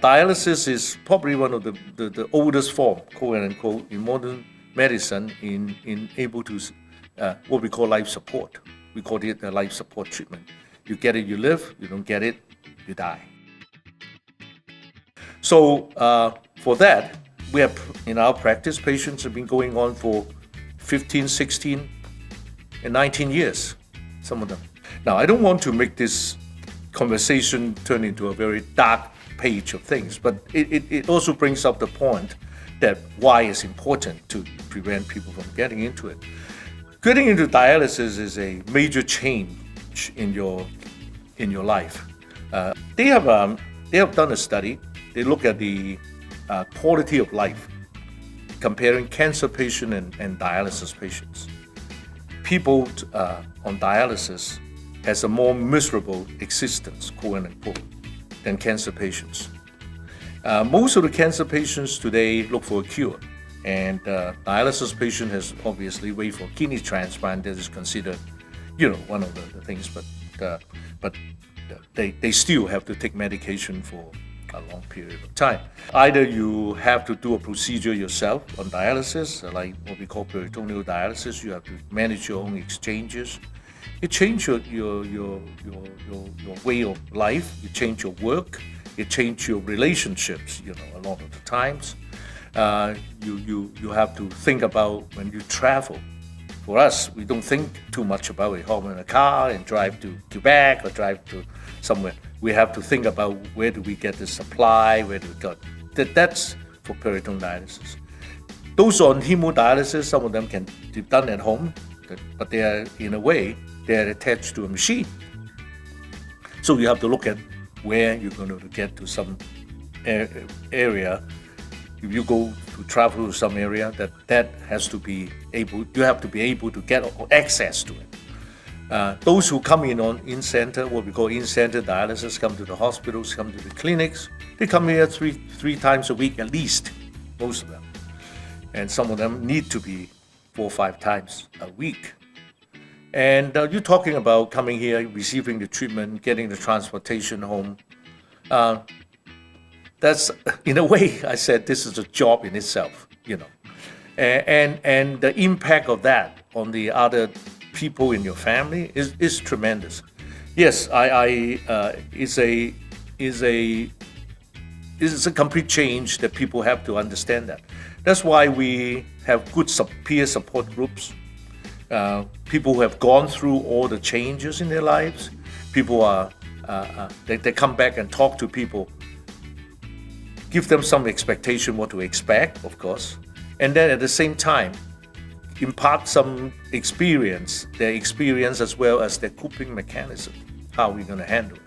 Dialysis is probably one of the oldest form, quote unquote, in modern medicine in able to what we call life support. We call it a life support treatment. You get it, you live. You don't get it, you die. So for that, we have, in our practice, patients have been going on for 15, 16, and 19 years, some of them. Now, I don't want to make this conversation turn into a very dark page of things, but it also brings up the point that why it's important to prevent people from getting into it. Getting into dialysis is a major change in your life. They have done a study. They look at the quality of life, comparing cancer patients and dialysis patients. People on dialysis has a more miserable existence, quote unquote, than cancer patients. Most of the cancer patients today look for a cure, and dialysis patient has obviously wait for kidney transplant. That is considered, one of the things, but they still have to take medication for a long period of time. Either you have to do a procedure yourself on dialysis, like what we call peritoneal dialysis. You have to manage your own exchanges. It changes your way of life. You change your work. It changes your relationships. A lot of the times, you have to think about when you travel. For us, we don't think too much about it. Hop in a car and drive to Quebec or drive to somewhere. We have to think about where do we get the supply, where do we get that's for peritoneal dialysis. Those on hemodialysis, some of them can be done at home, but they are, in a way, they're attached to a machine. So you have to look at where you're going to get to some area. If you go to travel to some area, that has to be able, you have to be able to get access to it. Those who come in center, what we call in-center dialysis, come to the hospitals, come to the clinics. They come here three times a week at least, most of them. And some of them need to be 4 or 5 times a week. And you're talking about coming here, receiving the treatment, getting the transportation home. That's, in a way, I said this is a job in itself, and the impact of that on the other people in your family is tremendous. Yes, it's a complete change that people have to understand that. That's why we have good peer support groups. People who have gone through all the changes in their lives. People they come back and talk to people. Give them some expectation what to expect, of course, and then at the same time impart some experience, their experience as well as their coping mechanism, how we're going to handle it.